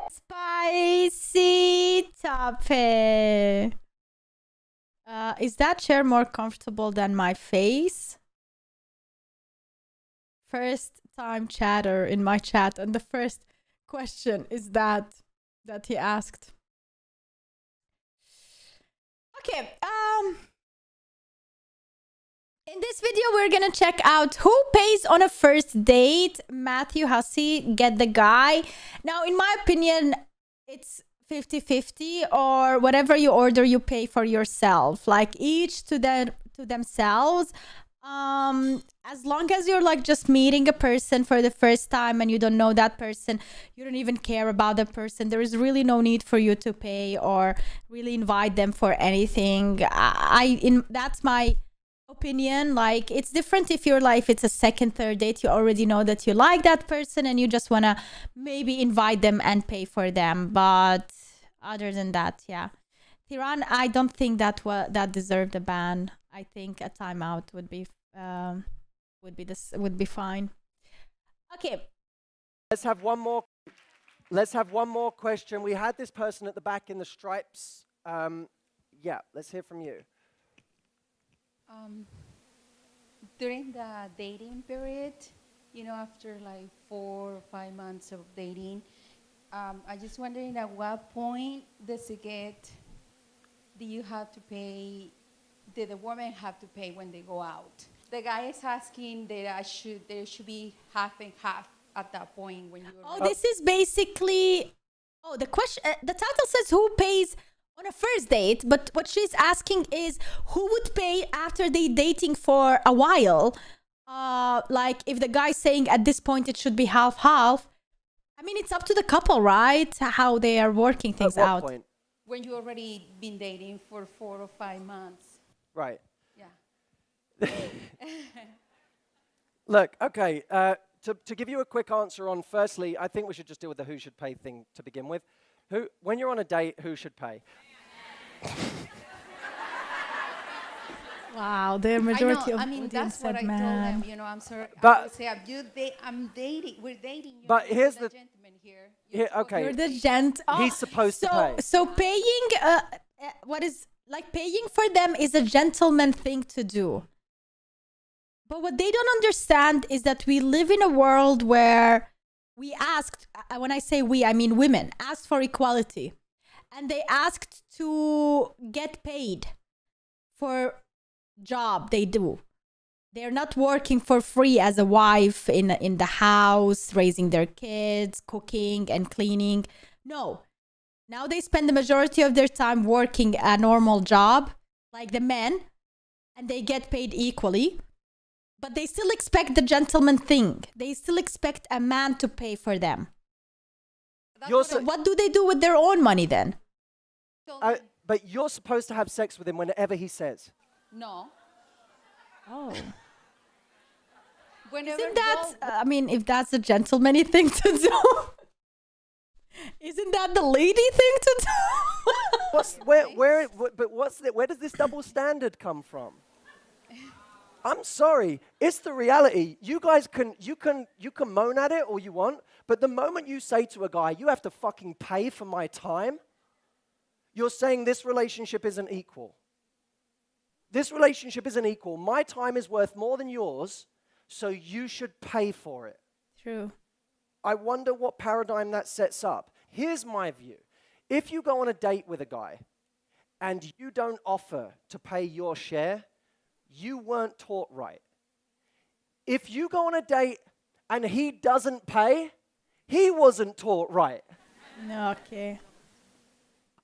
Spicy topic. Is that chair more comfortable than my face? First time chatter in my chat, and the first question is that he asked. Okay, in this video, we're gonna check out who pays on a first date. Matthew, Hussey, get the guy. Now, in my opinion, it's 50-50, or whatever you order, you pay for yourself. Like, each to themselves. As long as you're like just meeting a person for the first time and you don't know that person, you don't even care about the person, there is really no need for you to pay or really invite them for anything. That's my opinion. Like, it's different if you're like, if it's a second, third date, you already know that you like that person and you just want to maybe invite them and pay for them. But other than that, yeah. Tiran, I don't think that deserved a ban. I think a timeout would be fine. Okay. Let's have one more question. We had this person at the back in the stripes. Yeah, let's hear from you. During the dating period, you know, after like 4 or 5 months of dating, I just wondering at what point do you have to pay? Did the woman have to pay when they go out? The guy is asking that there should be half and half at that point when you're. Oh, this is basically. Oh, the question. The title says who pays on a first date, but what she's asking is who would pay after they dating for a while. Like if the guy's saying at this point it should be half half. I mean, it's up to the couple, right? How they are working things out. Point? When you already been dating for 4 or 5 months. Right. Yeah. Look, okay, to give you a quick answer on, firstly, I think we should just deal with the who should pay thing to begin with. When you're on a date, who should pay? Wow, the majority of that's what I told them. You know, I'm sorry. But I would say I'm dating. We're dating. But here's the gentleman here. Okay. You're the gent. Oh, he's supposed to pay. So paying, paying for them is a gentleman thing to do. But what they don't understand is that we live in a world where we asked, when I say we, I mean women, asked for equality. And they asked to get paid for job they do. They're not working for free as a wife in the house, raising their kids, cooking and cleaning. No. Now they spend the majority of their time working a normal job, like the men, and they get paid equally. But they still expect the gentleman thing. They still expect a man to pay for them. What do they do with their own money then? But you're supposed to have sex with him whenever he says. No. Oh. Whenever Isn't that, I mean, if that's a gentlemanly thing to do, isn't that the lady thing to do? Where does this double standard come from? I'm sorry, it's the reality. You guys you can moan at it all you want, but the moment you say to a guy, you have to fucking pay for my time, you're saying this relationship isn't equal. This relationship isn't equal. My time is worth more than yours, so you should pay for it. True. I wonder what paradigm that sets up. Here's my view. If you go on a date with a guy and you don't offer to pay your share, you weren't taught right. If you go on a date and he doesn't pay, he wasn't taught right. No, okay.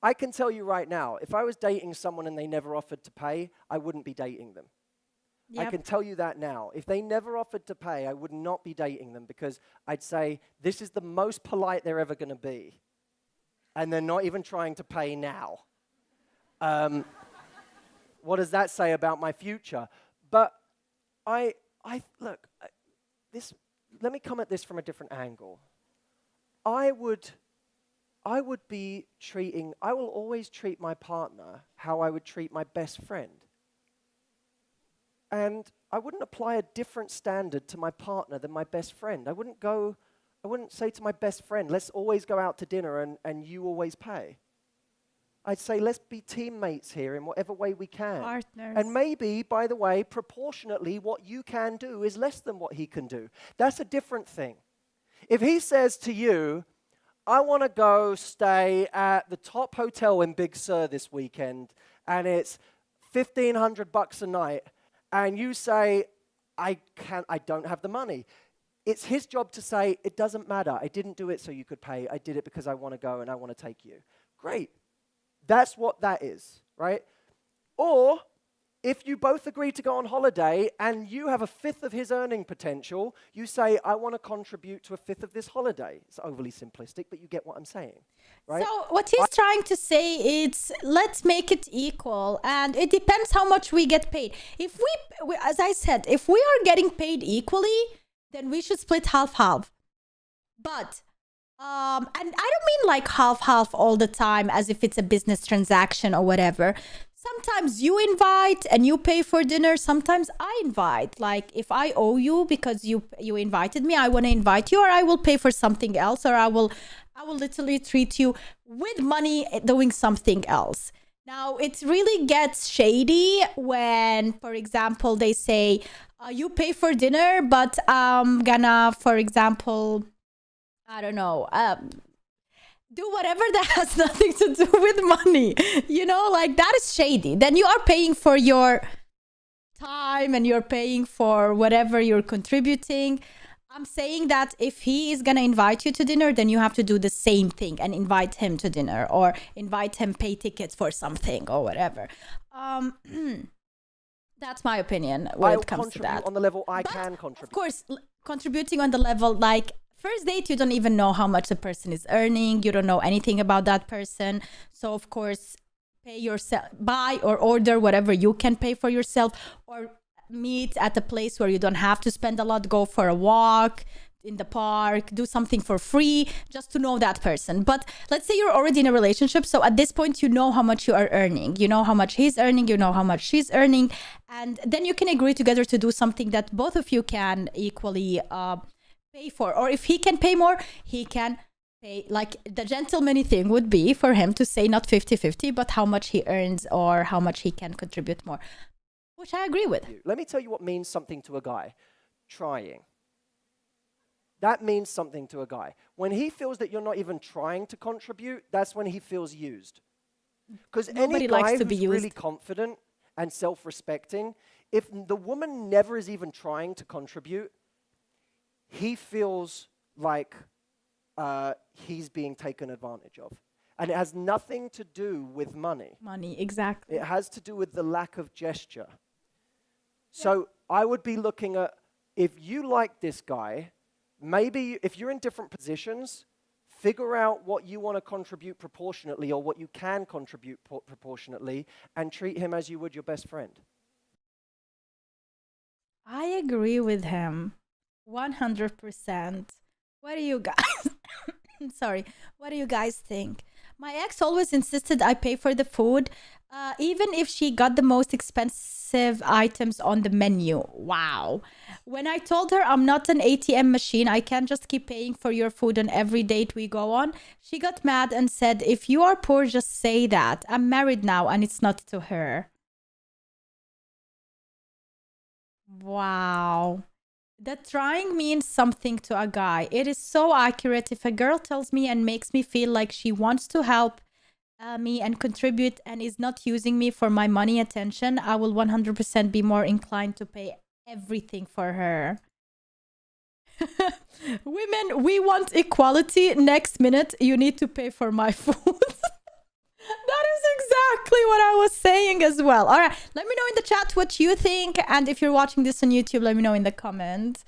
I can tell you right now, if I was dating someone and they never offered to pay, I wouldn't be dating them. Yep. I can tell you that now. If they never offered to pay, I would not be dating them because I'd say, this is the most polite they're ever going to be. And they're not even trying to pay now. What does that say about my future? But look, let me come at this from a different angle. I will always treat my partner how I would treat my best friend. And I wouldn't apply a different standard to my partner than my best friend. I wouldn't go I wouldn't say to my best friend, let's always go out to dinner and you always pay. I'd say, let's be teammates here in whatever way we can. Partners. And maybe, by the way, proportionately, what you can do is less than what he can do. That's a different thing. If he says to you, I want to go stay at the top hotel in Big Sur this weekend, and it's $1,500 a night, and you say, I don't have the money. It's his job to say, it doesn't matter. I didn't do it so you could pay. I did it because I want to go and I want to take you. Great. That's what that is, right? Or if you both agree to go on holiday and you have a fifth of his earning potential, you say, I want to contribute to a fifth of this holiday. It's overly simplistic, but you get what I'm saying, right? So what he's trying to say is, let's make it equal, and it depends how much we get paid. If we, as I said, if we are getting paid equally, then we should split half-half. But and I don't mean like half-half all the time as if it's a business transaction or whatever. Sometimes you invite and you pay for dinner. Sometimes I invite. Like if I owe you because you invited me, I want to invite you, or I will pay for something else, or I will literally treat you with money doing something else. Now, it really gets shady when, for example, they say, you pay for dinner, but I'm gonna, for example, I don't know, do whatever that has nothing to do with money. You know, like that is shady. Then you are paying for your time and you're paying for whatever you're contributing. I'm saying that if he is going to invite you to dinner, then you have to do the same thing and invite him to dinner, or invite him, pay tickets for something or whatever. That's my opinion when it comes to that. On the level I But can contribute. of course, contributing on the level, like first date, you don't even know how much the person is earning. You don't know anything about that person. So of course, pay yourself, buy or order whatever you can pay for yourself, or meet at a place where you don't have to spend a lot, go for a walk in the park, do something for free just to know that person. But let's say you're already in a relationship, so at this point you know how much you are earning, you know how much he's earning, you know how much she's earning, and then you can agree together to do something that both of you can equally pay for. Or if he can pay more, he can pay. Like the gentlemanly thing would be for him to say not 50-50, but how much he earns or how much he can contribute more, which I agree with. Let me tell you what means something to a guy. Trying. That means something to a guy. When he feels that you're not even trying to contribute, that's when he feels used. Because any guy who's really confident and self-respecting, if the woman never is even trying to contribute, he feels like he's being taken advantage of. And it has nothing to do with money. Money, exactly. It has to do with the lack of gesture. So I would be looking at, if you like this guy, maybe if you're in different positions, figure out what you want to contribute proportionately or what you can contribute proportionately, and treat him as you would your best friend. I agree with him 100%. What do you guys sorry, what do you guys think? My ex always insisted I pay for the food, even if she got the most expensive items on the menu. Wow. When I told her I'm not an ATM machine, I can't just keep paying for your food on every date we go on, she got mad and said, if you are poor, just say that. I'm married now and it's not to her. Wow. That trying means something to a guy. It is so accurate. If a girl tells me and makes me feel like she wants to help me and contribute and is not using me for my money attention, I will 100% be more inclined to pay everything for her. Women, we want equality. Next minute, you need to pay for my food. That is exactly what I was saying as well. All right, let me know in the chat what you think. And if you're watching this on YouTube, let me know in the comments.